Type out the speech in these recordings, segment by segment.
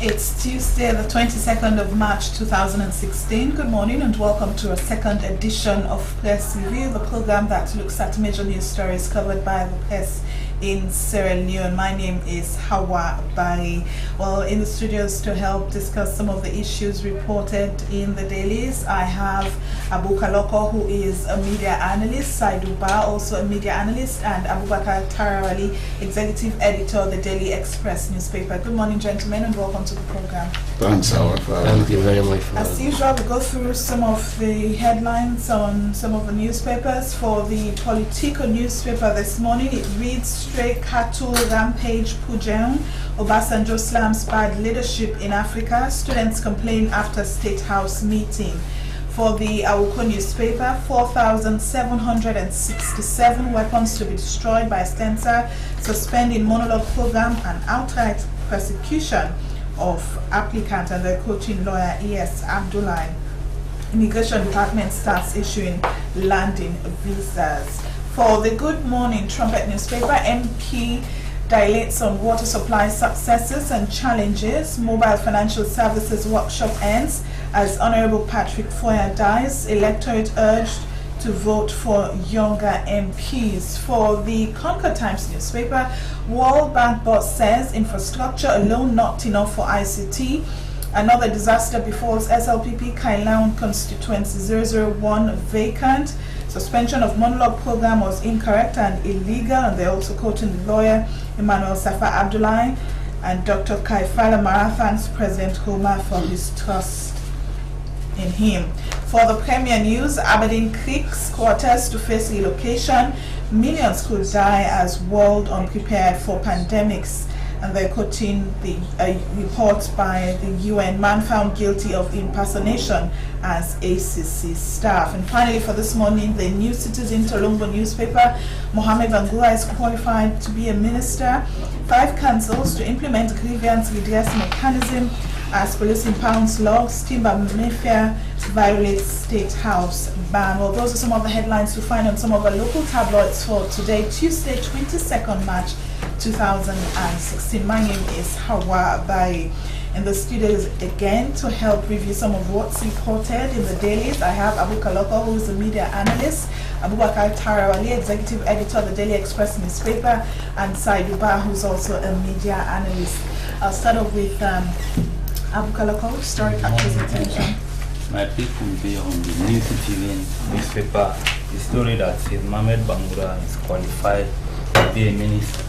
It's Tuesday, the 22nd of March 2016. Good morning and welcome to a second edition of Press Review, the program that looks at major news stories covered by the press in Sierra Leone. My name is Hawa Bari. Well, in the studios to help discuss some of the issues reported in the dailies, I have Abu Kaloko, who is a media analyst, Saidu Ba, also a media analyst, and Abubakar Tarawali, executive editor of the Daily Express newspaper. Good morning, gentlemen, and welcome to the program. Thanks, Hawa. Thank you very much. As usual, we go through some of the headlines on some of the newspapers. For the Politico newspaper this morning, it reads, Stray cattle rampage Pujeng, Obasanjo slams bad leadership in Africa, students complain after State House meeting. For the Awuko newspaper, 4,767 weapons to be destroyed by Stensa, suspending monologue program and outright persecution of applicant, and the coaching lawyer E.S. Abdullahi. Immigration Department starts issuing landing visas. For the Good Morning Trumpet newspaper, MP dilates on water supply successes and challenges. Mobile Financial Services workshop ends as Honorable Patrick Foyer dies. Electorate urged to vote for younger MPs. For the Concord Times newspaper, World Bank boss says infrastructure alone not enough for ICT. Another disaster befalls SLPP Kailaun constituency 001 vacant. Suspension of monologue program was incorrect and illegal, and they're also quoting the lawyer Emmanuel Safa Abdullahi. And Dr. Kaifala Mara thanks President Homa for his trust in him. For the Premier News, Aberdeen Creeks quarters to face relocation. Millions could die as world unprepared for pandemics. And they're quoting the report by the UN, man found guilty of impersonation as ACC staff. And finally, for this morning, the New Citizen Tolombo newspaper, Mohamed Bangura is qualified to be a minister. 5 councils to implement grievance redress mechanism as police impounds logs. Timber Mafia violates State House ban. Well, those are some of the headlines you find on some of our local tabloids for today, Tuesday, 22nd March 2016. My name is Hawa Bari. In the studios again to help review some of what's reported in the dailies, I have Abu Kaloko, who is a media analyst, Abubakar Tarawali, executive editor of the Daily Express newspaper, and Saidu Ba, who's also a media analyst. I'll start off with Abu Kaloko. Story captures attention. My pick will be on the New Citizen newspaper, the story that says Mohamed Bangura is qualified to be a minister.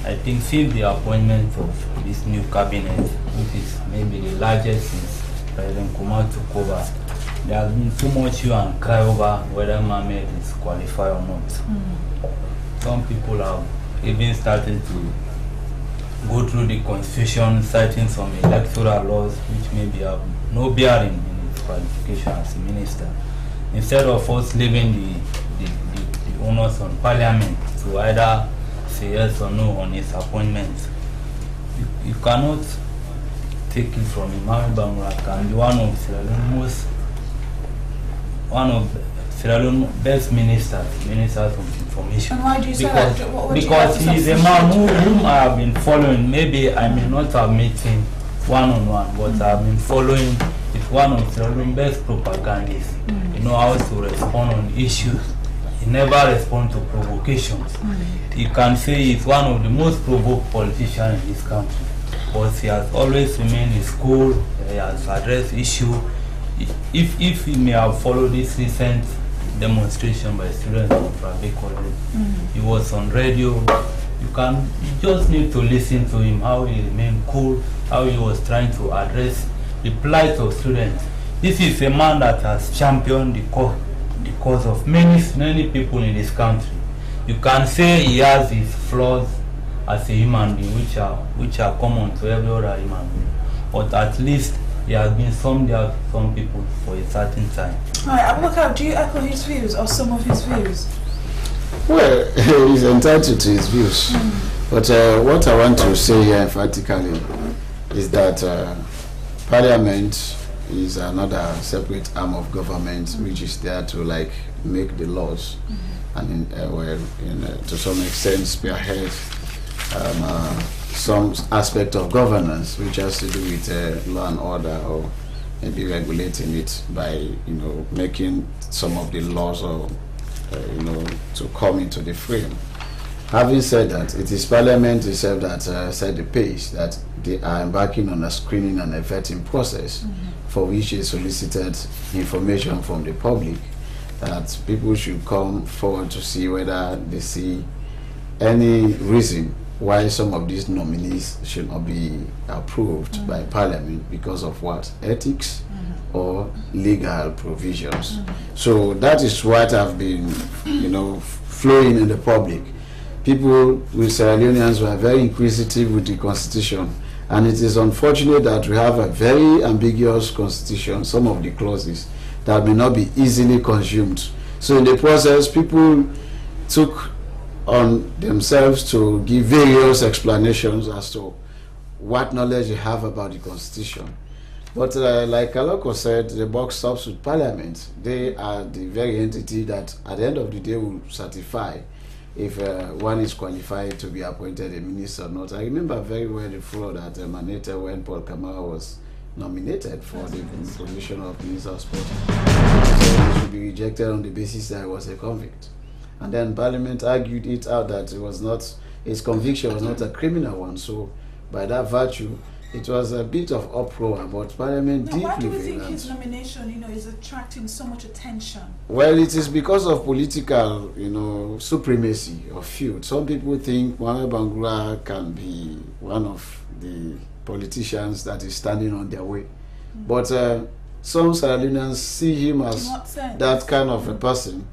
I think since the appointment of this new cabinet, which is maybe the largest since President Kumar took over, there has been too much hue and cry over whether Mohamed is qualified or not. Some people have even started to go through the constitution, citing some electoral laws which maybe have no bearing in his qualification as a minister. Instead of us leaving the onus on Parliament to either say yes or no on his appointment, you cannot take it from him. Mohamed Bangura can be one of Sierra Leone's best ministers of information. And why do you say that? Because he's a man whom I have been following. Maybe I may not have met him one-on-one, but I have been following. He's one of Sierra Leone's best propagandists. He knows how to respond on issues. He never responds to provocations. You can say he's one of the most provoked politicians in this country, but he has always remained in school. He has addressed issues. If he may have followed this recent demonstration by students of private college, he was on radio. You just need to listen to him, how he remained cool, how he was trying to address the plight of students. This is a man that has championed the cause of many people in this country. You can say he has his flaws as a human being, which are common to every other human being, but at least he has been summed out to some people for a certain time. Alright, Abubakar, do you echo his views or some of his views? Well, he's entitled to his views. But what I want to say here emphatically is that Parliament is another separate arm of government which is there to make the laws and to some extent spearhead some aspect of governance which has to do with law and order, or maybe regulating it by making some of the laws or to come into the frame. Having said that, it is Parliament itself that set the pace, that they are embarking on a screening and a vetting process for which they solicited information from the public, that people should come forward to see whether they see any reason why some of these nominees should not be approved by Parliament because of what? Ethics or legal provisions. So that is what have been, flowing in the public. People with Sierra Leoneans were very inquisitive with the constitution, and it is unfortunate that we have a very ambiguous constitution, some of the clauses that may not be easily consumed. So in the process, people took on themselves to give various explanations as to what knowledge they have about the constitution. But like Aloko said, the buck stops with Parliament. They are the very entity that at the end of the day will certify if one is qualified to be appointed a minister or not. I remember very well the floor that emanated when Paul Kamara was nominated for the position of Minister of Sport. So he should be rejected on the basis that he was a convict. And then Parliament argued it out that it was not, his conviction was not a criminal one. So by that virtue, it was a bit of uproar, but Parliament deeply why do you vigilant. think his nomination, is attracting so much attention? Well, it is because of political, supremacy or feud. Some people think Mohamed Bangura can be one of the politicians that is standing on their way. But some Sierra Leoneans see him as that kind of a person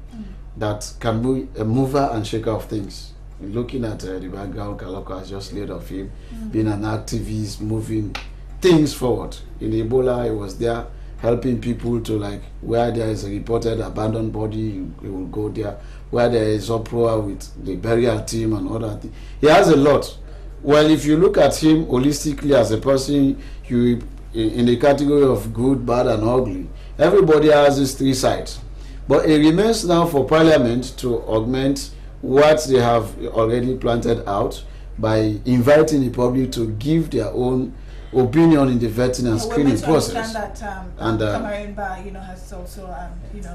that can be a mover and shaker of things. Looking at the background Kaloko has just laid of him, being an activist, moving things forward. In Ebola, he was there helping people to, like, where there is a reported abandoned body, he will go there. Where there is uproar with the burial team and other things. He has a lot. Well, if you look at him holistically as a person, you in the category of good, bad, and ugly, everybody has these three sides. But it remains now for Parliament to augment what they have already planted out by inviting the public to give their own opinion in the vetting and screening process. And Kamarimba, has also,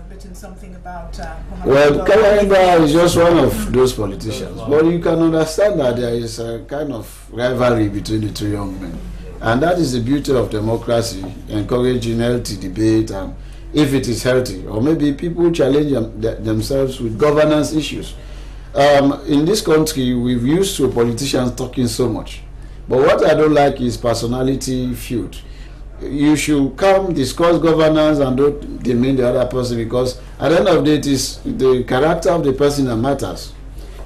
written something about. Well, Kamarimba is just one of those politicians, but you can understand that there is a kind of rivalry between the two young men, and that is the beauty of democracy, encouraging healthy debate, and if it is healthy, or maybe people challenge themselves with governance issues. In this country, we've used to politicians talking so much. But what I don't like is personality feud. You should come discuss governance and don't demean the other person, because at the end of the day, it is the character of the person that matters,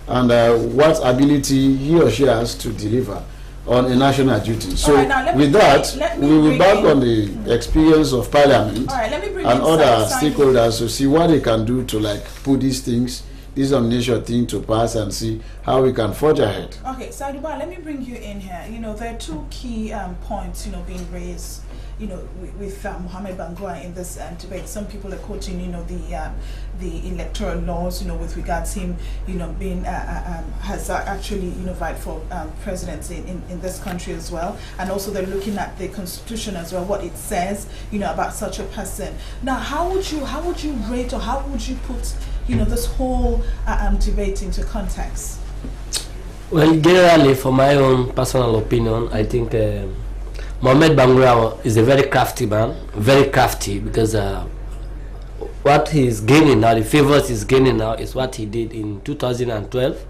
and what ability he or she has to deliver on a national duty. So with that, we will back on the experience of Parliament and other stakeholders to see what they can do to put these nomination thing to pass and see how we can forge ahead. Okay, Saiduba, let me bring you in here. There are two key points, being raised, with Mohamed Bangura in this debate. Some people are quoting, the electoral laws, with regards to him, being has actually, vied for presidency in this country as well, and also they're looking at the constitution as well, what it says, about such a person. Now, how would you rate, or how would you put, this whole debate into context? Well, generally, for my own personal opinion, I think Mohamed Bangura is a very crafty man, very crafty, because what he's gaining now, the favors he's gaining now, is what he did in 2012.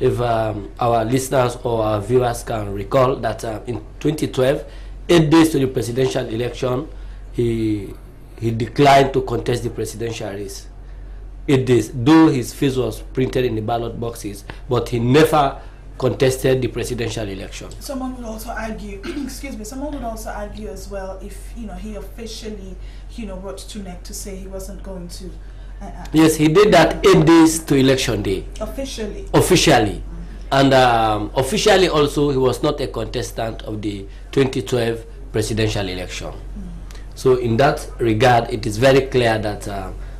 If our listeners or our viewers can recall that in 2012, 8 days to the presidential election, he declined to contest the presidential race. 8 days, though his face was printed in the ballot boxes, but he never contested the presidential election. Someone would also argue, excuse me, someone would also argue as well if, he officially, wrote to NEC to say he wasn't going to. Yes, he did that 8 days to election day. Officially. Officially. And officially also, he was not a contestant of the 2012 presidential election. So in that regard, it is very clear that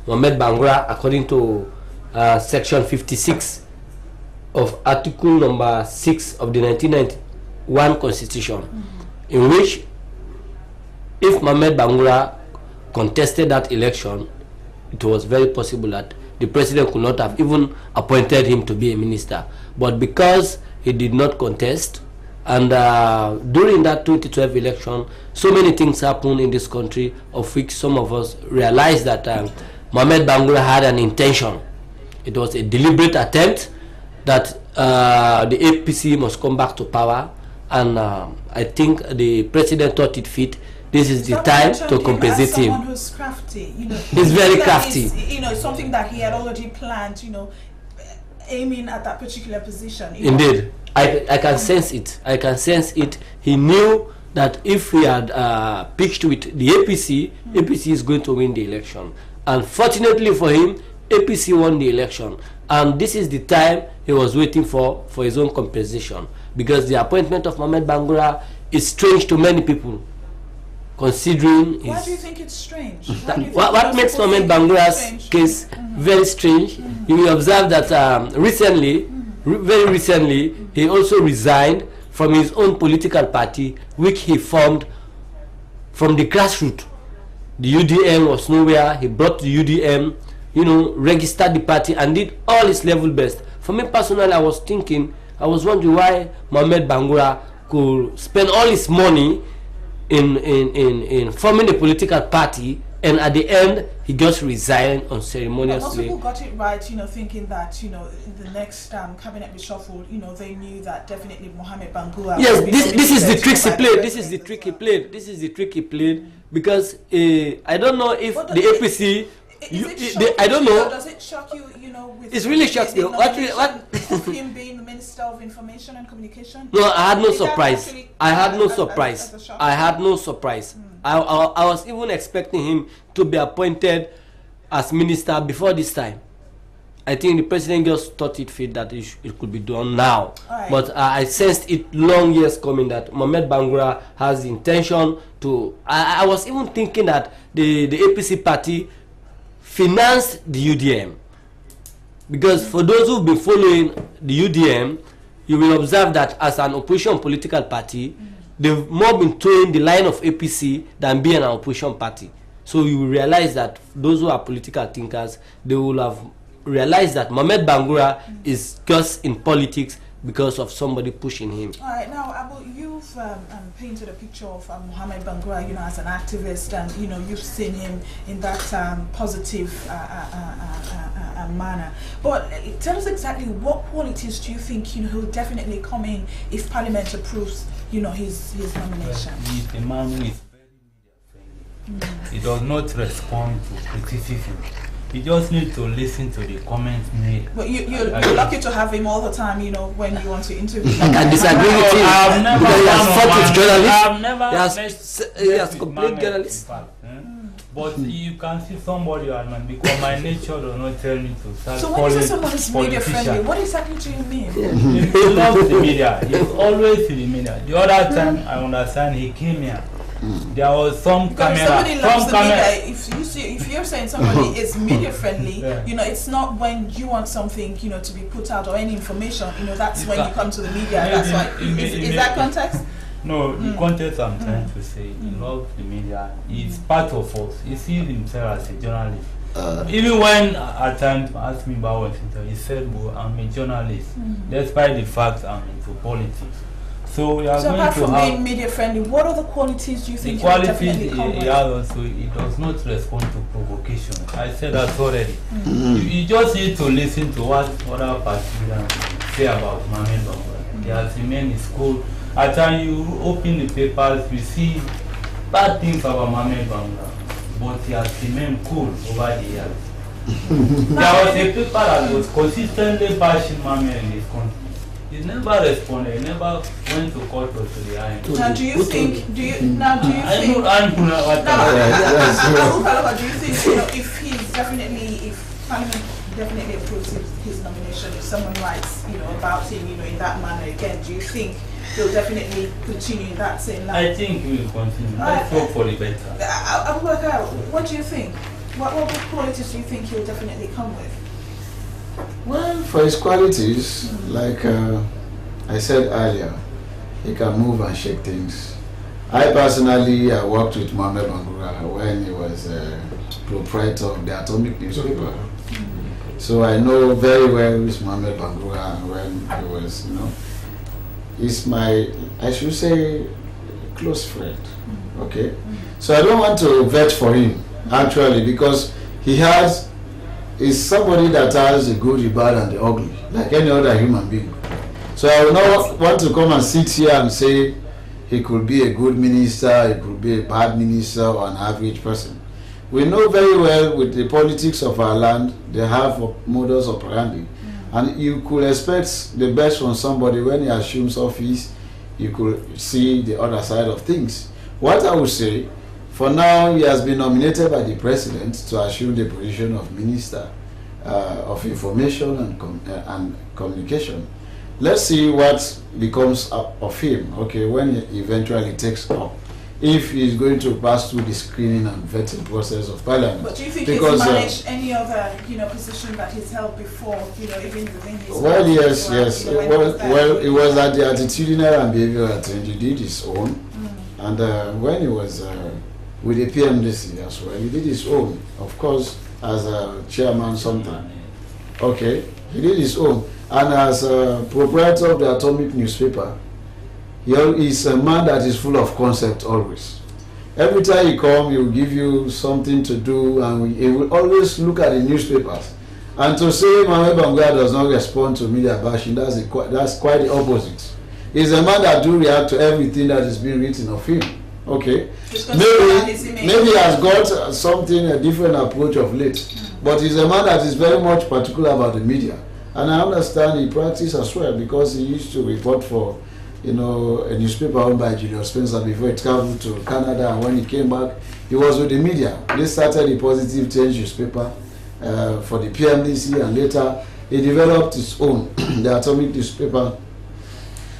Mohamed Bangura, according to section 56 of article number 6 of the 1991 one constitution, in which if Mohamed Bangura contested that election, it was very possible that the president could not have even appointed him to be a minister. But because he did not contest, and during that 2012 election, so many things happened in this country, of which some of us realized that Mohamed Bangura had an intention. It was a deliberate attempt that the APC must come back to power, and I think the president thought it fit. This is the time to compensate him. Someone who's crafty, you know, he's very crafty. You know, something that he had already planned, you know, aiming at that particular position. Indeed, I can sense it. I can sense it. He knew that if he had pitched with the APC, APC is going to win the election. And fortunately for him, APC won the election. And this is the time he was waiting for his own compensation. Because the appointment of Mohamed Bangura is strange to many people, considering his... Why do you think it's strange? What makes Mohamed Bangura's case very strange, you will observe that recently, very recently, he also resigned from his own political party, which he formed from the grassroots. The UDM was nowhere. He brought the UDM, you know, registered the party and did all his level best. For me personally, I was wondering why Mohamed Bangura could spend all his money in forming a political party, and at the end he just resigned unceremoniously. Most people got it right, you know, thinking that, you know, in the next cabinet reshuffle, you know, they knew that definitely Mohamed Bangura. Yes, this is the trick he played. This is the trick he played. This is the trick he played, because I don't know if the APC. I don't know. Does it shock you? You know, with it's really shocks me. What? Of him being the Minister of Information and Communication. No, I had no surprise. I had no surprise. I had no surprise. I was even expecting him to be appointed as minister before this time. I think the president just thought it fit that it could be done now. Right. But I sensed it long years coming that Mohamed Bangura has the intention to. I was even thinking that the APC party financed the UDM, because for those who've been following the UDM, you will observe that as an opposition political party, they've more been towing the line of APC than being an opposition party. So you will realize that those who are political thinkers, they will have realized that Mohamed Bangura is just in politics because of somebody pushing him. All right, now Abu, you've painted a picture of Mohamed Bangura, you know, as an activist, and you know, you've seen him in that positive manner. But tell us exactly what qualities do you think, you know, he'll definitely come in if Parliament approves, you know, his nomination? Well, he's a man who is very media friendly. He does not respond to criticism. You just need to listen to the comments made. But you're lucky to have him all the time, you know, when you want to interview. I can disagree with him. I've never because he has fought with journalists. I've never he has complained journalists. But you can see somebody, because my nature does not tell me to start. So when you say someone is media friendly, what exactly do you mean? He loves the media. He's always in the media. The other time, I understand he came here. There was some camera. Somebody loves the media. If you're saying somebody is media friendly, you know, it's not when you want something, you know, to be put out or any information. You know, that's when you come to the media. That's why. Is that context? No, the context I'm trying to say. He loves the media. He's part of us. He sees himself as a journalist. Even when at times asked me about what he said, well, I'm a journalist, despite the fact I'm into politics. So we are going apart to from have being media friendly, what other qualities do you think the qualities definitely come with? Also, he does not respond to provocation. I said that already. You just need to listen to what other participants say about Mohamed Bangura. He has remained in school. At times you open the papers, you see bad things about Mohamed Bangura, but he has remained cool over the years. There was a paper that was consistently bashing Mohamed in this country. He never responded. He never went to court or to the IMF. Now, do you think? Do you think? You know, if Parliament definitely approves his nomination, if someone writes, you know, about him, you know, in that manner again, do you think he'll definitely continue in that same line? I think he will continue. Let's hope for the better. Abubakar, what do you think? What qualities do you think he'll definitely come with? Well, for his qualities, like I said earlier, he can move and shake things. I personally worked with Mohamed Bangura when he was proprietor of the Atomic newspaper. So I know very well who's Mohamed Bangura when he was, he's my, I should say, close friend. Okay? So I don't want to vouch for him, actually, because is somebody that has the good, the bad, and the ugly, like any other human being. So I will not want to come and sit here and say he could be a good minister, he could be a bad minister, or an average person. We know very well with the politics of our land, they have a modus operandi. And you could expect the best from somebody when he assumes office, you could see the other side of things. What I would say, for now, he has been nominated by the president to assume the position of Minister of Information and Communication. Let's see what becomes of him, okay, when he eventually takes up. If he's going to pass through the screening and vetting process of Parliament. But do you think he's managed any other, position that he's held before, even within his... Well, yes. Well, it was at the attitudinal and behavioral change. He did his own. And when he was with the PMDC as well, he did his own, of course, as a chairman something. Okay, he did his own. And as a proprietor of the Atomic newspaper, he is a man that is full of concept always. Every time he comes, he will give you something to do, and he will always look at the newspapers. And to say Mohamed Bangura does not respond to media bashing, that's quite the opposite. He's a man that do react to everything that is being written of him. Okay, maybe he has got a different approach of late, but he's a man that is very much particular about the media, and I understand he practices as well, because he used to report for a newspaper owned by Julius Spencer before he traveled to Canada, and when he came back, he was with the media. They started the Positive Change newspaper for the PMDC, and later he developed his own, the Atomic newspaper,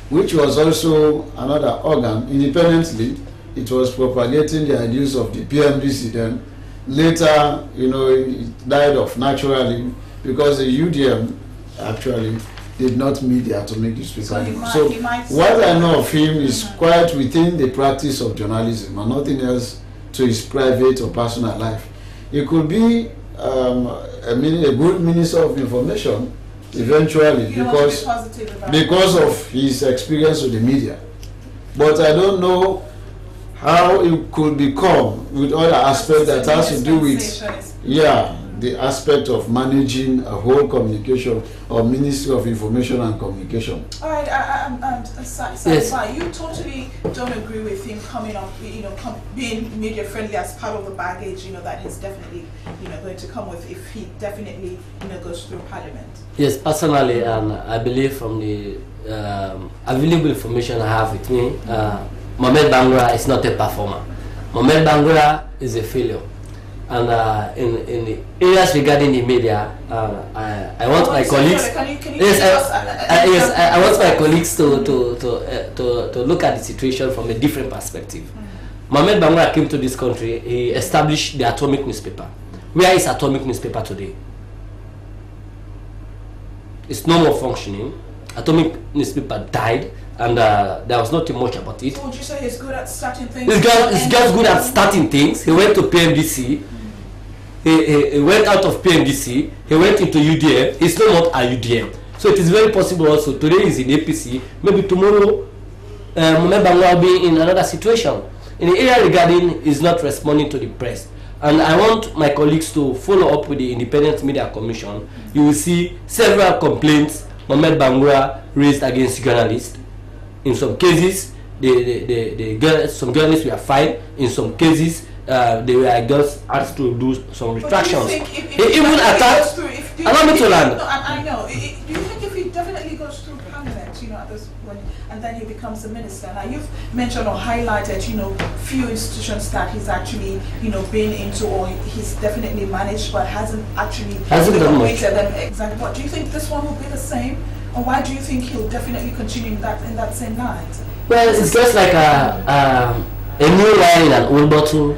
which was also another organ. Independently, it was propagating the ideas of the PMDC then. Later, it died off naturally because the UDM actually did not meet the Atomic newspaper. So what I know of him is quite within the practice of journalism and nothing else to his private or personal life. He could be a good minister of information eventually because of his experience with the media. But I don't know how it could become with other aspects that has to do with the aspect of managing a whole communication or Ministry of Information and Communication. All right, yes. You totally don't agree with him coming up, being media friendly as part of the baggage, that he's definitely, going to come with if he definitely, goes through Parliament. Yes, personally, and I believe from the available information I have with me, Mohamed Bangura is not a performer. Mohamed Bangura is a failure. And in the areas regarding the media, I want my colleagues. I want my colleagues to look at the situation from a different perspective. Mohamed Bangura came to this country. He established the Atomic newspaper. Where is Atomic newspaper today? It's no more functioning. Atomic newspaper died, and there was nothing much about it. So would you say he's good at starting things? He's just good at starting things. He went to PMDC. He went out of PMDC. He went into UDM. He's no more at UDM. So it is very possible also. Today he's in APC. Maybe tomorrow, Mohamed Bangura will be in another situation. In the area regarding is not responding to the press. And I want my colleagues to follow up with the Independent Media Commission. You will see several complaints Mohamed Bangura raised against journalists. In some cases, some journalists were fined. In some cases, they were just asked to do some retractions. They even attacked. Allow me to land. No, I know. Do you think if he definitely goes through Parliament, at this point, and then he becomes a minister? Now you've mentioned or highlighted, few institutions that he's actually, been into, or he's definitely managed, but hasn't done them exactly. But do you think this one will be the same, or why do you think he'll definitely continue in that same line? Well, it's just like a new wine in an old bottle.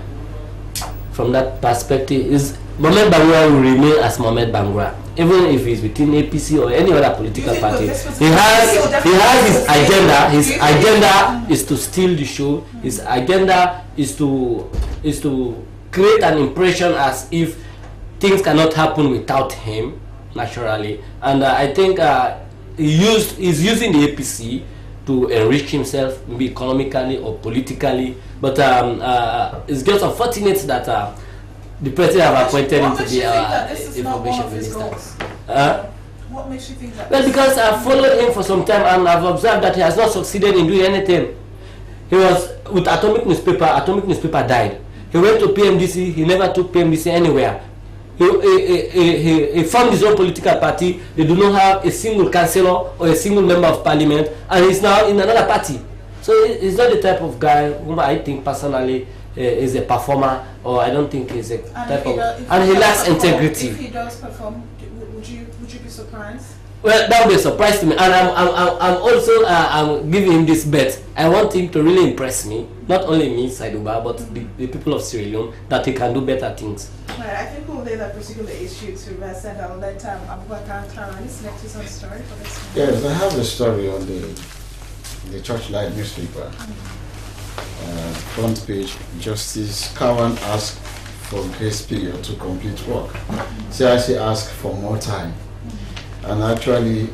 From that perspective, is Mohamed Bangura will remain as Mohamed Bangura. even if he's within APC or any other political think party, that this was- he has his agenda. His Do you think- agenda is to steal the show. His agenda is to create an impression as if things cannot happen without him naturally. And I think he's using the APC to enrich himself, maybe economically or politically. But it's just unfortunate that the president have appointed him What to makes be you think that this is not one information of his minister. goals? What makes you think that? Well, because I've followed him for some time and I've observed that he has not succeeded in doing anything. He was with Atomic newspaper died. He went to PMDC, he never took PMDC anywhere. He formed his own political party. They do not have a single councillor or a single member of parliament, and he's now in another party. So he's not the type of guy whom I think personally is a performer, or I don't think he's a type of, and he lacks integrity. If he does perform, would you be surprised? Well, that would be a surprise to me, and I'm also I'm giving him this bet. I want him to really impress me, not only me, Saiduba, but the people of Sierra Leone, that he can do better things. Well, I think we'll lay that particular issue to rest, and I'll let Abubakar Tarani select his own story for this one. Yes, I have a story on the Churchlight newspaper. Front page, Justice Kawan asked for grace period to complete work. CIC asked for more time. And actually,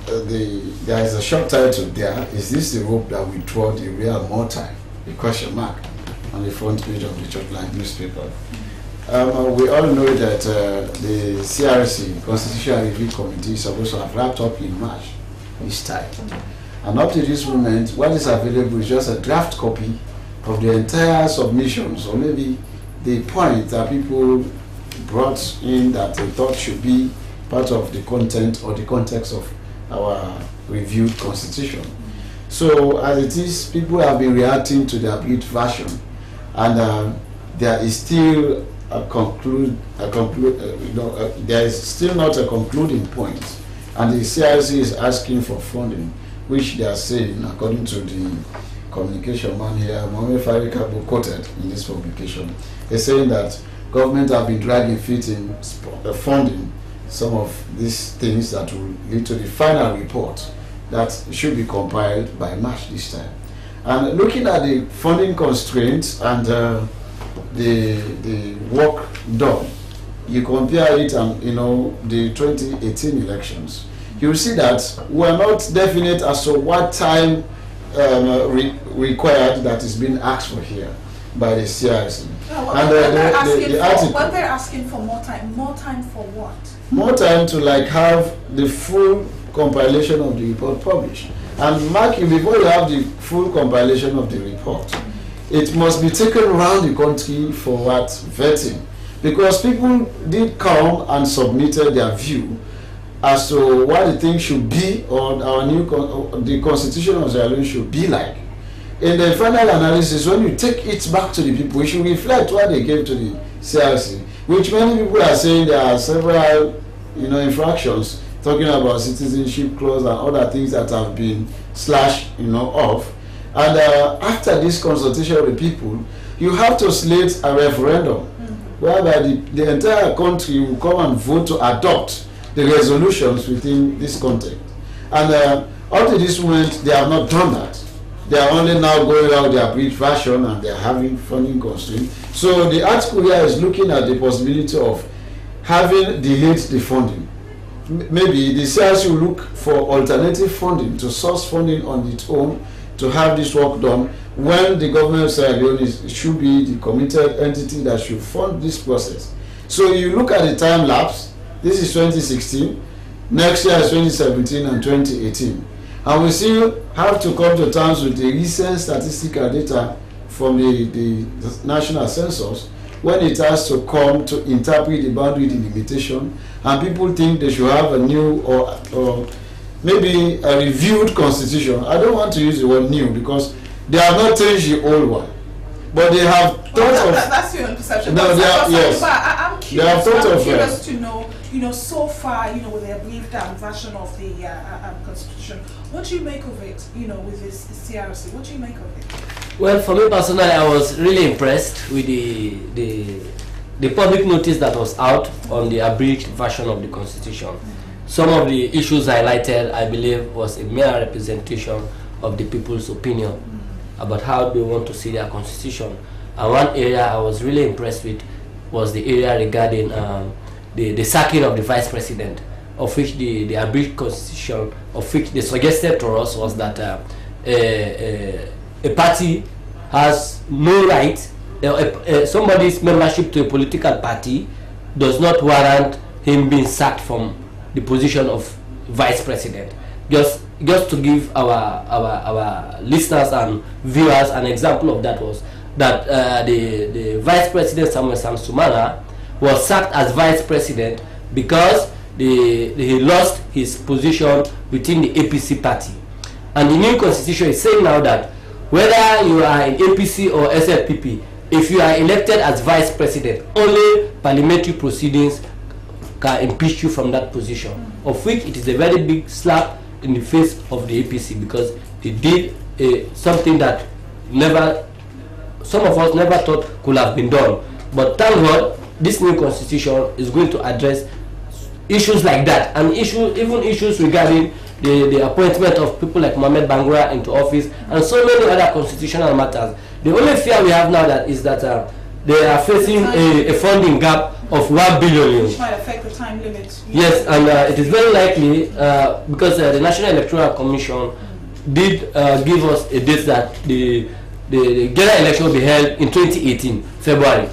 there is a short title there. Is this the rope that withdraw the real more time? The question mark on the front page of the Churchlight newspaper. We all know that the CRC, Constitutional Review Committee, is supposed to have wrapped up in March this time. And up to this moment, what is available is just a draft copy of the entire submissions, or maybe the point that people brought in that they thought should be part of the content or the context of our reviewed constitution. So as it is, people have been reacting to the abridged version, and there is still there is still not a concluding point, and the CIC is asking for funding, which they are saying, according to the communication man here, Mohamed Farid Kabo, quoted in this publication, they're saying that government have been dragging feet in funding some of these things that will lead to the final report that should be compiled by March this time. And looking at the funding constraints and the work done, you compare it and the 2018 elections, you see that we are not definite as to what time required that is being asked for here by the CIC. When they're asking for more time for what? More time to have the full compilation of the report published. And mark you, before you have the full compilation of the report, it must be taken around the country for vetting. Because people did come and submitted their view as to what the thing should be, or the constitution of Sierra Leone should be like. In the final analysis, when you take it back to the people, we should reflect what they gave to the CRC, which many people are saying there are several infractions, talking about citizenship clause and other things that have been slashed off. And after this consultation with the people, you have to slate a referendum whereby the entire country will come and vote to adopt the resolutions within this context. And up to this moment, they have not done that. They are only now going out their brief version, and they are having funding constraints. So the article here is looking at the possibility of having delayed the funding. Maybe the CIC will look for alternative funding, to source funding on its own to have this work done, when the government of Sierra Leone should be the committed entity that should fund this process. So you look at the time lapse. This is 2016. Next year is 2017 and 2018. And we still have to come to terms with the recent statistical data from the national census, when it has to come to interpret the boundary delimitation, and people think they should have a new or maybe a reviewed constitution. I don't want to use the word new, because they have not changed the old one, but they have thought of. That's your own perception. No, yes. I'm curious. They have thought curious to know, so far, with the brief version of the constitution, what do you make of it? With this CRC, what do you make of it? Well, for me personally, I was really impressed with the the public notice that was out on the abridged version of the Constitution. Some of the issues highlighted, I believe, was a mere representation of the people's opinion about how they want to see their constitution. And one area I was really impressed with was the area regarding the sacking of the vice president, of which the abridged constitution, of which they suggested to us was that a party has no right, somebody's membership to a political party does not warrant him being sacked from the position of vice president. Just to give our listeners and viewers an example of that was that the vice president Samuel Sumana was sacked as vice president because he lost his position within the APC party. And the new constitution is saying now that whether you are in APC or SLPP, if you are elected as vice president, only parliamentary proceedings can impeach you from that position, of which it is a very big slap in the face of the APC, because it did something that some of us never thought could have been done. But thank God, this new constitution is going to address issues like that, and even issues regarding the appointment of people like Mohamed Bangura into office, and so many other constitutional matters. The only fear we have now is that they are facing a funding gap of 1 billion. Which might affect the time limit. Yes, and it is very likely because the National Electoral Commission did give us a date that the general election will be held in 2018, February.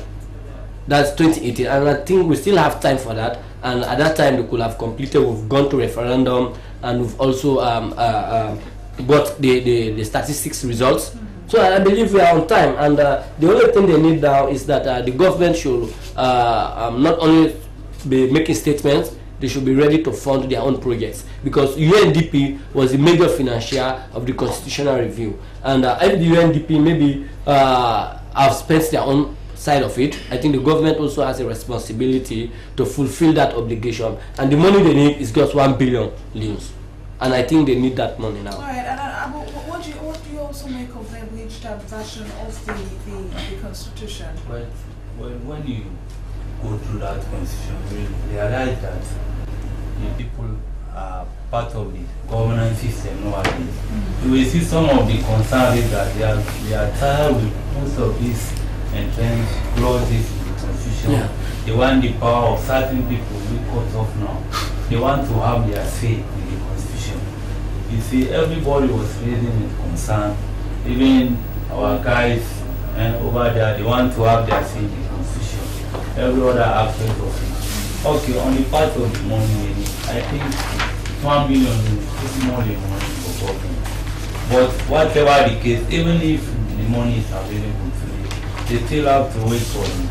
That's 2018, and I think we still have time for that. And at that time, we could have completed. We've gone to referendum, and we've also got the statistics results. So I believe we are on time, and the only thing they need now is that the government should not only be making statements, they should be ready to fund their own projects, because UNDP was the major financier of the constitutional review, and if the UNDP maybe have spent their own side of it, I think the government also has a responsibility to fulfill that obligation, and the money they need is just 1 billion leaves, and I think they need that money now. All right, and what do you also make of the abridged version of the Constitution? But when you go through that Constitution, you realize that the people are part of the governance system nowadays. You will see some of the concerns that they are tired with most of these entrenched clauses in the Constitution. Yeah. They want the power of certain people to be cut off now. They want to have their say in the Constitution. You see, everybody was raising a concern. Even our guys over there, they want to have their say in the Constitution. Every other aspect of it. Okay, on the part of the money, I think 1 billion is more than money for government. But whatever the case, even if the money is available today, they still have to wait for the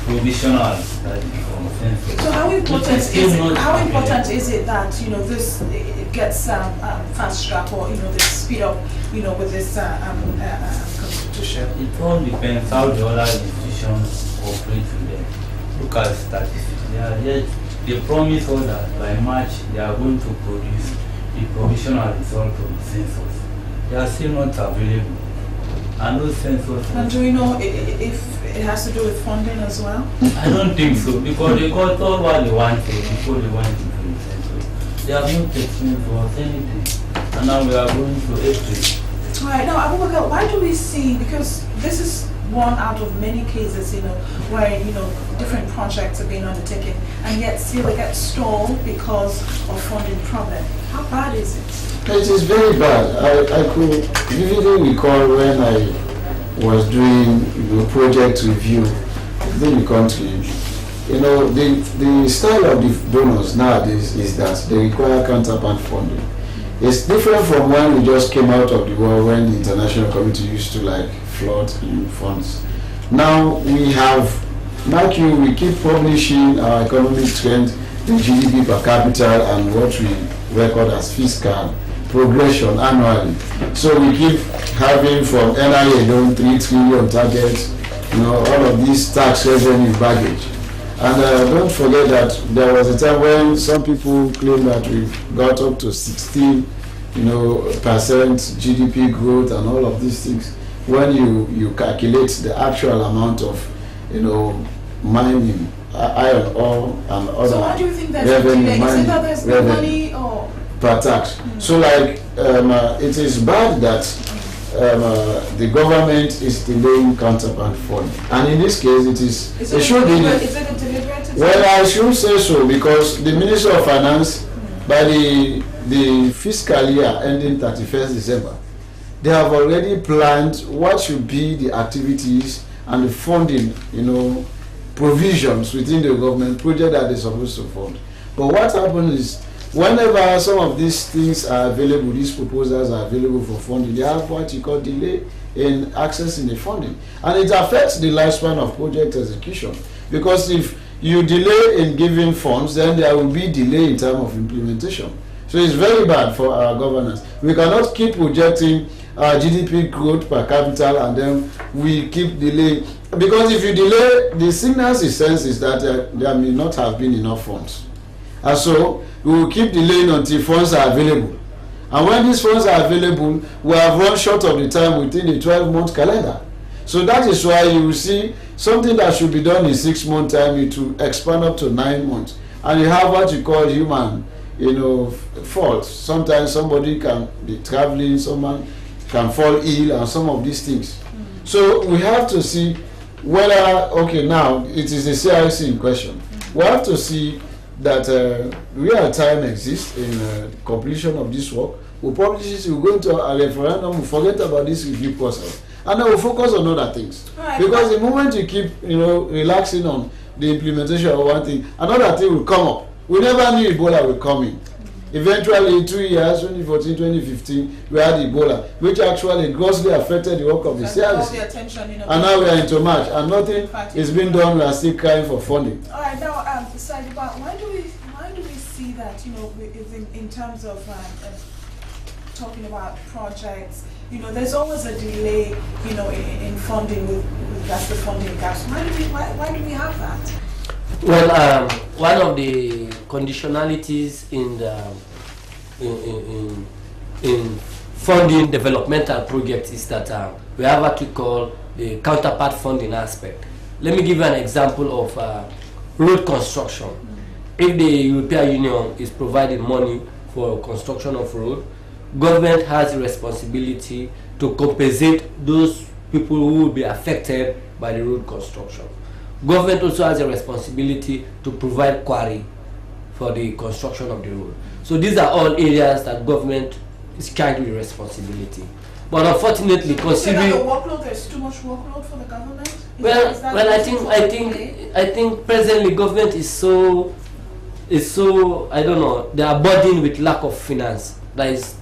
provisional that is consensus. So how important is it that this gets fast track, or they speed up with this Constitution? It all depends how the other institutions operate with them. Look at statistics. They promise us that by March they are going to produce the provisional result of the census. They are still not available. And those census. And do we know if it has to do with funding as well? I don't think so, because they got all what they wanted before they went to the census. They have not explained to us anything. And now we are going to April. Alright, now Abubakar, why do we see, because this is one out of many cases, where different projects are being undertaken, and yet still they get stalled because of funding problem. How bad is it? It is very bad. I could vividly recall when I was doing project review within the country. The style of the donors nowadays is that they require counterpart funding. It's different from when we just came out of the war, when the international community used to flood in funds. Now we have, we keep publishing our economic trend, the GDP per capita, and what we record as fiscal progression annually. So we keep having from NIA alone 3 trillion targets, all of these tax revenue baggage. And don't forget that there was a time when some people claim that we've got up to 16% GDP growth and all of these things. When you calculate the actual amount of mining, iron ore and other So why do you think there's a revenue delay? Is it mining, that there's no revenue money or? per tax. So like it is bad that the government is delaying counterpart funding, and in this case it should be. Is it a deliberate? Well, I should say so, because the Ministry of Finance, by the fiscal year ending 31st December, they have already planned what should be the activities and the funding, provisions within the government project that they're supposed to fund. But what happens is, whenever some of these things are available, these proposals are available for funding, they have what you call delay in accessing the funding. And it affects the lifespan of project execution. Because if you delay in giving funds, then there will be delay in terms of implementation. So it's very bad for our governance. We cannot keep projecting GDP growth per capita and then we keep delaying. Because if you delay, the signals it sends is that there may not have been enough funds. And so we will keep delaying until funds are available. And when these funds are available, we have run short of the time within the 12-month calendar. So that is why you will see something that should be done in 6 months time, it will expand up to 9 months. And you have what you call human, fault. Sometimes somebody can be traveling, someone can fall ill, and some of these things. So we have to see whether, okay, now it is the CIC in question. We have to see that real time exists in completion of this work. We'll publish this, we'll go into a referendum, we'll forget about this review process, and then we'll focus on other things. Right. Because the moment you keep relaxing on the implementation of one thing, another thing will come up. We never knew Ebola would come in. Eventually, in 2 years, 2014, 2015, we had Ebola, which actually grossly affected the work of the CIC. And now we are into March, and nothing is being done. We are still crying for funding. All right, now, Sadiba, why do we see that? In terms of talking about projects, there's always a delay, in funding that's the funding gaps. Why do we have that? Well, one of the conditionalities in funding developmental projects is that we have what we call the counterpart funding aspect. Let me give you an example of road construction. If the European Union is providing money for construction of road, government has a responsibility to compensate those people who will be affected by the road construction. Government also has a responsibility to provide quarry for the construction of the road. So these are all areas that government is charged with responsibility. But unfortunately, considering the workload, there's too much workload for the government. I think presently government is so I don't know, they are burdened with lack of finance. There is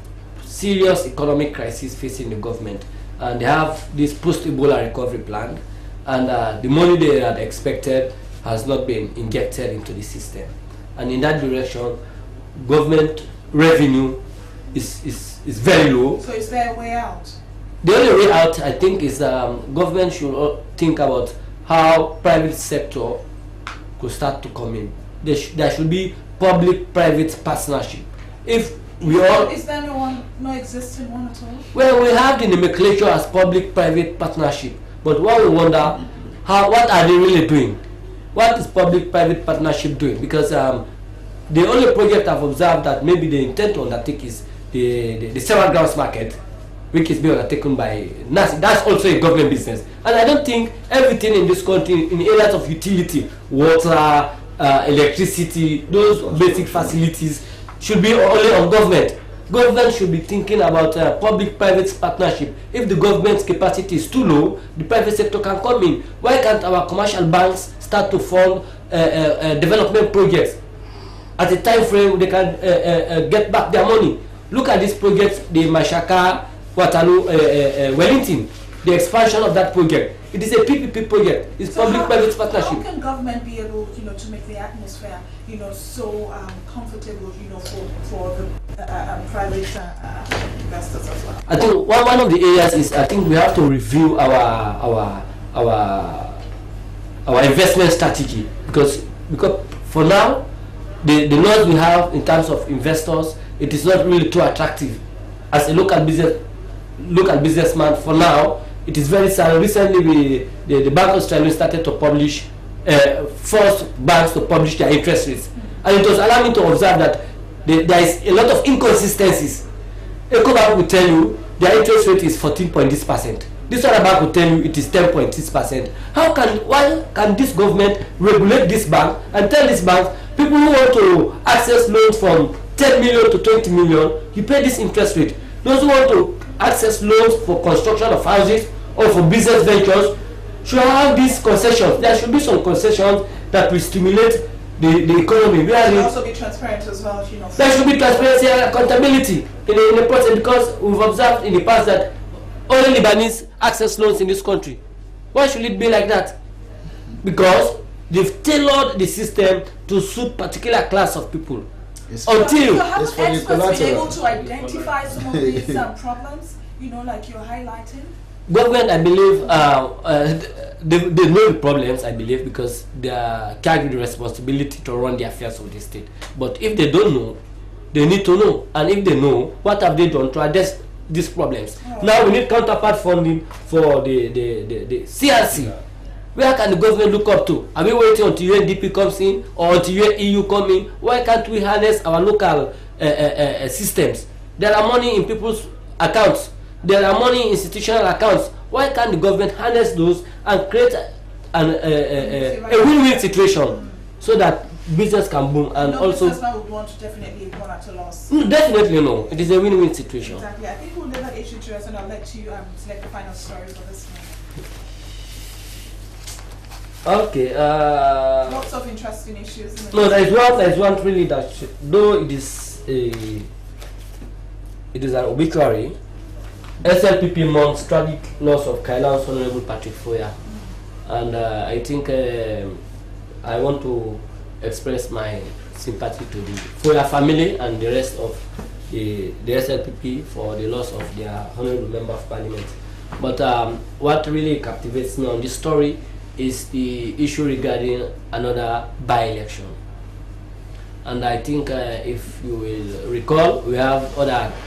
serious economic crisis facing the government, and they have this post-Ebola recovery plan, and the money they had expected has not been injected into the system. And in that direction, government revenue is very low. So is there a way out? The only way out, I think, is government should think about how private sector could start to come in. There should be public-private partnership. If we all is there no existing one at all? Well, we have the nomenclature as public-private partnership, but what we wonder, what are they really doing? What is public-private partnership doing? Because the only project I've observed that maybe they intend to undertake is the Several Grounds Market, which is being undertaken by NASI. That's also a government business. And I don't think everything in this country, in areas of utility, water, electricity, those basic facilities, should be only on government. Government should be thinking about public-private partnership. If the government's capacity is too low, the private sector can come in. Why can't our commercial banks start to fund development projects? At a time frame, they can get back their money. Look at this project, the Mashaka, Waterloo, Wellington, the expansion of that project. It is a PPP project. It's public-private partnership. How can government be able, to make the atmosphere, so comfortable, for the private investors as well? I think one of the areas is we have to review our investment strategy because for now the laws we have in terms of investors, it is not really too attractive. As a local businessman, for now, it is very sad. Recently, the Bank of Australia started to publish force banks to publish their interest rates. And it was alarming to observe that there is a lot of inconsistencies. EcoBank will tell you their interest rate is 14.6%. This other bank will tell you it is 10.6%. Why can this government regulate this bank and tell this bank, people who want to access loans from 10 million to 20 million, you pay this interest rate. Those who want to access loans for construction of houses or for business ventures should have these concessions. There should be some concessions that will stimulate the economy. There should also be transparent as well, you know. There should be transparency and accountability in the process, because we've observed in the past that only Lebanese access loans in this country. Why should it be like that? Because they've tailored the system to suit particular class of people. Until have experts been able to identify some of these problems, you know, like you're highlighting? Government, I believe, they know the problems, I believe, because they are carrying the responsibility to run the affairs of the state. But if they don't know, they need to know. And if they know, what have they done to address these problems? Now we need counterpart funding for the CRC. Where can the government look up to? Are we waiting until UNDP comes in or until EU comes in? Why can't we harness our local systems? There are money in people's accounts. There are money in institutional accounts. Why can't the government harness those and create a win-win situation so that business can boom and no also... businessman would want to definitely run at a loss. Definitely no. It is a win-win situation. Exactly. I think we'll leave that issue to us, and I'll let you select the final story for this one. Okay. Lots of interesting issues. No, there is one really that though it is an obituary. SLPP mourns tragic loss of Kailan's Honorable Patrick Foya, and I think I want to express my sympathy to the Foya family and the rest of the SLPP for the loss of their Honorable Member of Parliament. But what really captivates me on this story is the issue regarding another by-election. And I think if you will recall, we have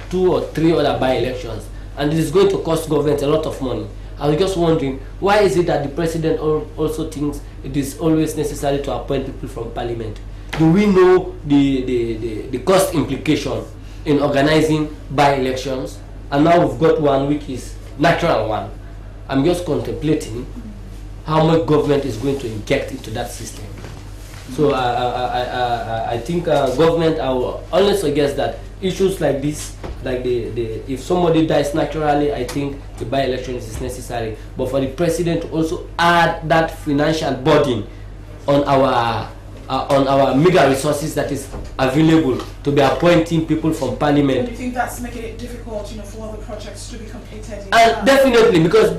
2 or 3 other by-elections, and it is going to cost government a lot of money. I was just wondering, why is it that the president also thinks it is always necessary to appoint people from parliament? Do we know the cost implication in organizing by-elections? And now we've got one which is natural one. I'm just contemplating how much government is going to inject into that system. So I think government, I will only suggest that issues like this, like if somebody dies naturally, I think the by-election is necessary. But for the president to also add that financial burden on our meager resources that is available to be appointing people from parliament. Do you think that's making it difficult, you know, for other projects to be completed? Definitely, because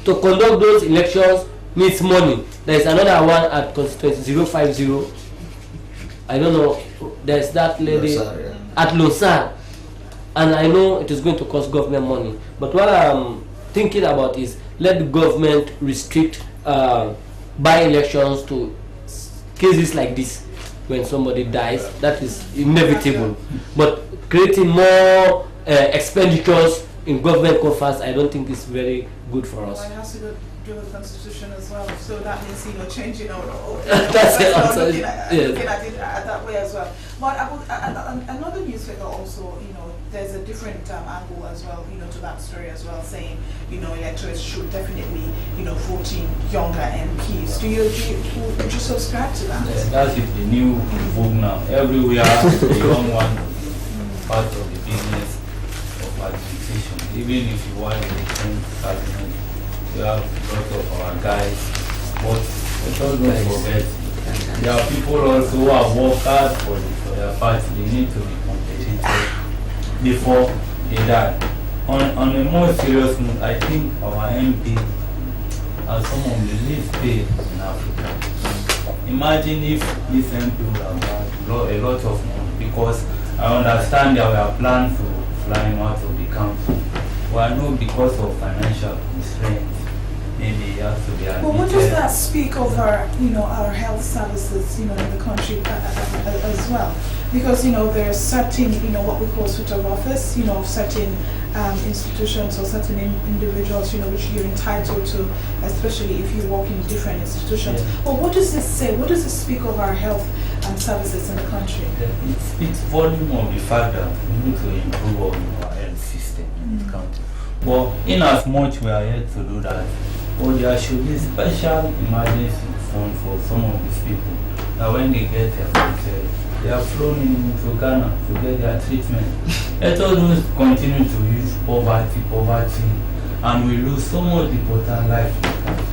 to conduct those elections needs money. There is another one at constituency 050. I don't know. There's that lady at Lausanne, and I know it is going to cost government money. But what I'm thinking about is let the government restrict by-elections to cases like this. When somebody dies, that is inevitable. But creating more expenditures in government coffers, I don't think is very good for us. Well, it has to do with the constitution as well, so that means, you know, changing or that's it. Looking at it that way as well. But another newspaper also, you know, there's a different angle as well, you know, to that story as well, saying, you know, electors should definitely, you know, vote in younger MPs. Would you subscribe to that? Yeah, that is the new vogue now. Everywhere, the young one part of the business of administration. Even if you want to return cabinet, we have a lot of our guys, but let us not forget, there are people also who have worked hard for their party. They need to be compensated before they die. On a more serious note, I think our MP are some of the least paid in Africa. Imagine if this MP would have had a lot of money, because I understand there were plans to fly him out of the country. Well, no, because of financial constraints. Maybe it has to be admitted. But what does that speak over, you know, our health services, you know, in the country as well? because there are certain what we call suite of office, of certain institutions or certain individuals, which you're entitled to, especially if you work in different institutions. Yeah. But what does this say? What does this speak of our health and services in the country? It speaks volume of the fact that we need to improve our health system in this country. But in as much we are here to do that, there should be special emergency fund for some of these people that when they get affected, they are flown into Ghana to get their treatment. Let us continue to use poverty, and we lose so much important life in the country.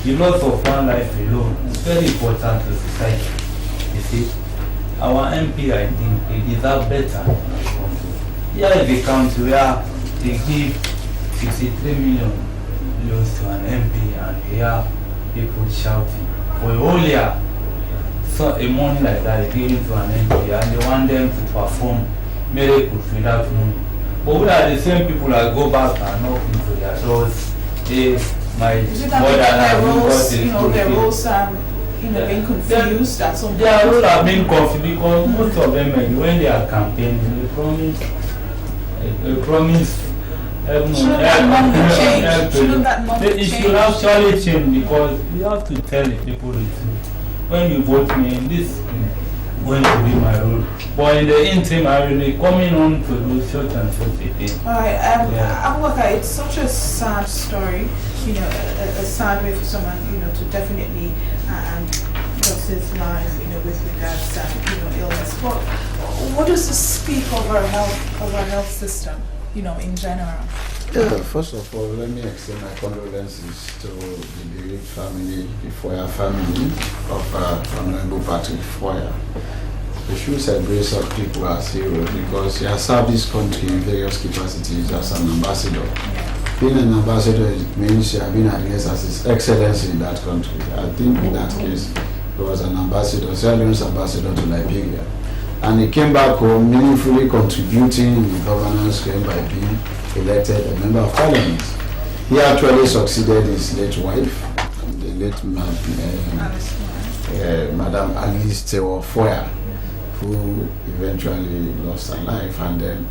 The loss of one life alone is very important to society. You see, our MP, I think, they deserve better in our country. Here is the country where they give 63 million euros to an MP, and we hear people shouting for a whole year. So a money like that is given to an MP, and they want them to perform miracles without money. But we are the same people that go back and knock into their doors. They might Is it that their roles, being confused at some point? Their roles are being confused because most of them, when they are campaigning, they promise. Shouldn't that number change? Shouldn't that number It change? should actually change because you have to tell the people the truth. When you vote me, this is going to be my role. But in the interim, I will be coming on to do such and such a thing. Alright, Abubakar, it's such a sad story, a sad way for someone, to definitely lost his life, with regards to, illness. But what does this speak of our health system, in general? Yeah, first of all, let me extend my condolences to the bereaved family, the Foya family of Honorable Patrick Foya. We should celebrate such people as heroes because he has served this country in various capacities as an ambassador. Being an ambassador means you have been addressed as His Excellency in that country. I think in that case, he was an ambassador, Sierra Leone's ambassador to Liberia. And he came back home meaningfully contributing in the governance game by being elected a member of parliament. He actually succeeded his late wife, the late Madam Alice Tewo Foya, who eventually lost her life, and then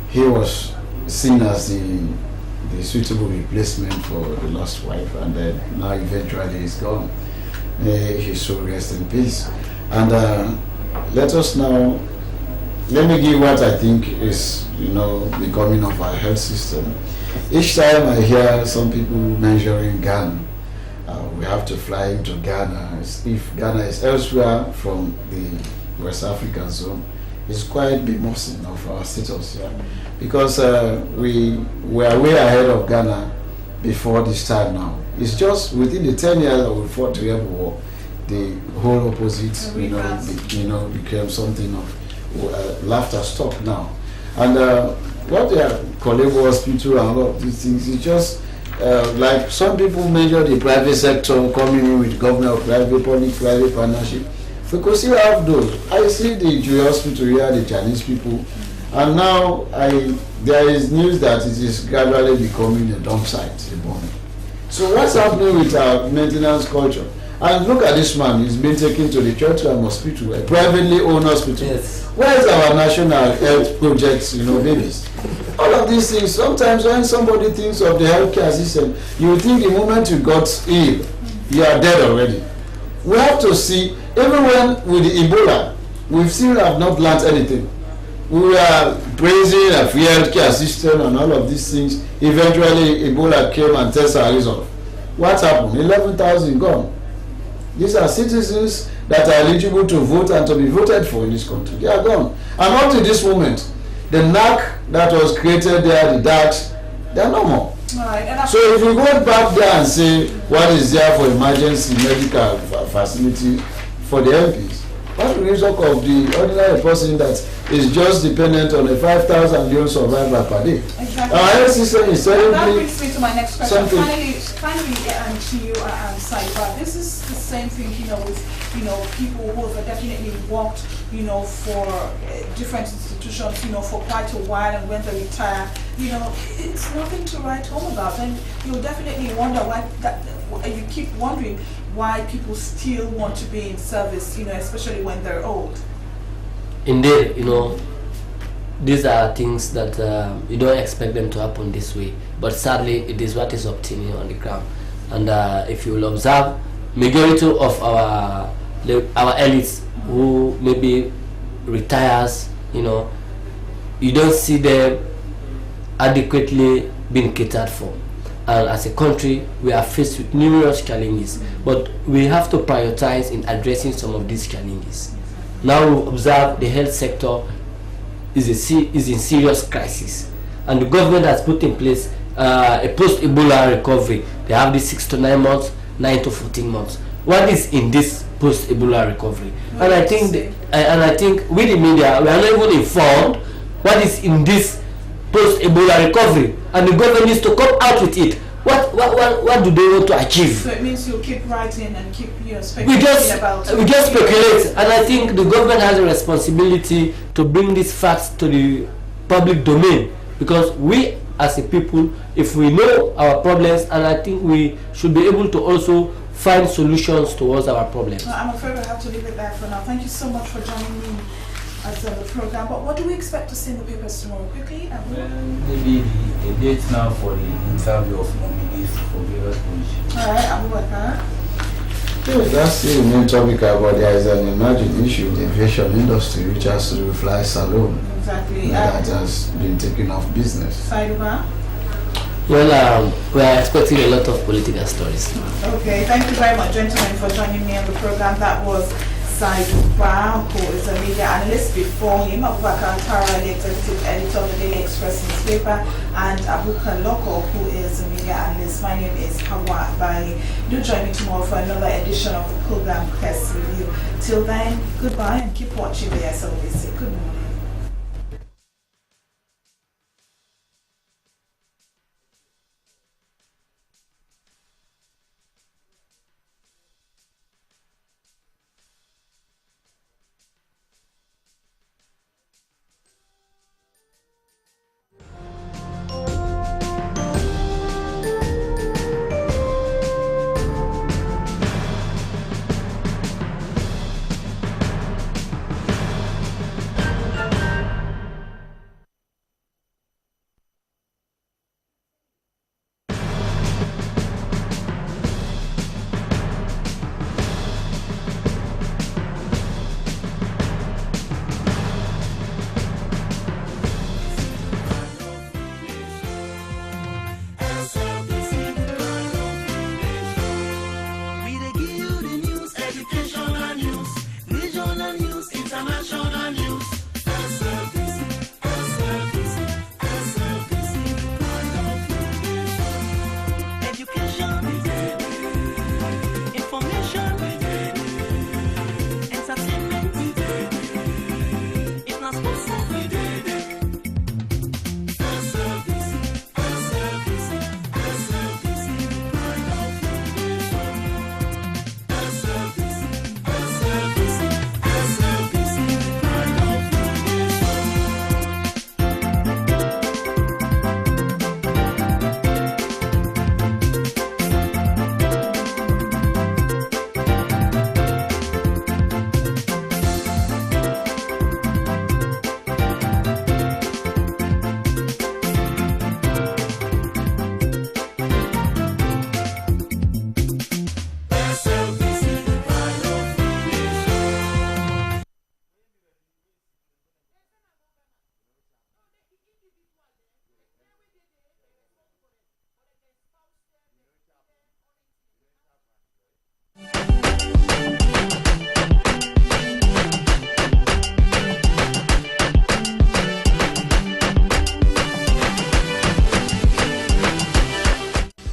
he was seen as the suitable replacement for the lost wife, and then now eventually he's gone. He should rest in peace. And let me give what I think is, becoming of our health system. Each time I hear some people mentioning Ghana, we have to fly into Ghana. If Ghana is elsewhere from the West African zone, it's quite bemusing of our status here. Because we were way ahead of Ghana before this time now. It's just within the 10 years that we fought to have war, the whole opposite, became something of laughter stock now. And what they are Colombo Hospital and all of these things, it's just like some people measure the private sector coming in with government or public-private partnership. We could still have those. I see the Joy Hospital here, the Chinese people, and now there is news that it is gradually becoming a dump site, a bomb. So what's happening with our maintenance culture? And look at this man, he's been taken to the Churchland Hospital, a privately owned hospital. Yes. Where is our national health projects, babies? All of these things, sometimes when somebody thinks of the healthcare system, you think the moment you got ill, you are dead already. We have to see, even when with the Ebola, we still have not learned anything. We are praising a free healthcare system and all of these things. Eventually, Ebola came and tested our result. What happened? 11,000 gone. These are citizens that are eligible to vote and to be voted for in this country. They are gone. And up to this moment, the NAC that was created there, the DACs, they are no more. Right, so if you go back there and say what is there for emergency medical facility for the MPs, what will you talk of the ordinary person that is just dependent on a 5,000 euro survivor per day? Exactly. Our health system is terribly. That brings me to my next question. Something. Finally, to you, Saiba. This is the same thing, with people who have definitely worked, for different institutions, for quite a while, and when they retire, it's nothing to write home about, and you'll definitely wonder why you keep wondering why people still want to be in service, especially when they're old. indeed, these are things that you don't expect them to happen this way, but sadly it is what is obtaining on the ground. And if you will observe, majority of our elites who maybe retires, you don't see them adequately being catered for. And as a country, we are faced with numerous challenges, but we have to prioritize in addressing some of these challenges. Now we observe the health sector is in serious crisis, and the government has put in place a post-Ebola recovery. They have this 6 to 9 months, 9 to 14 months. What is in this post-Ebola recovery? And I think with the media, we are not even informed what is in this post-Ebola recovery, and the government needs to come out with it. What do they want to achieve? So it means you keep writing and keep speculating about it. We just speculate, and I think the government has a responsibility to bring these facts to the public domain, because we as a people, if we know our problems, and I think we should be able to also find solutions towards our problems. I'm afraid we'll have to leave it there for now. Thank you so much for joining me as the program. But what do we expect to see in the papers tomorrow? Quickly, maybe a date now for the interview of nominees for various positions. All right, Abubakar. That's the main topic, but there is an emerging issue, the aviation industry, which has to do with fly saloon. Exactly. That has been taken off business. Saiduba? Well, we are expecting a lot of political stories. Okay, thank you very much, gentlemen, for joining me on the program. That was Saiduba, who is a media analyst. Before him, Abubakar Tara, the executive editor of the Daily Express newspaper, and Abuka Loko, who is a media analyst. My name is Hawa Bali. Do join me tomorrow for another edition of the program Press Review. Till then, goodbye and keep watching the SLBC. Good morning.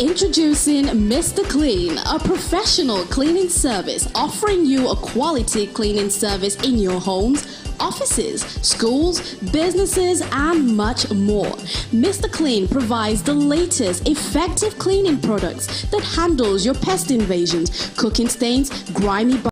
Introducing Mr. Clean, a professional cleaning service offering you a quality cleaning service in your homes, offices, schools, businesses, and much more. Mr. Clean provides the latest effective cleaning products that handles your pest invasions, cooking stains, grimy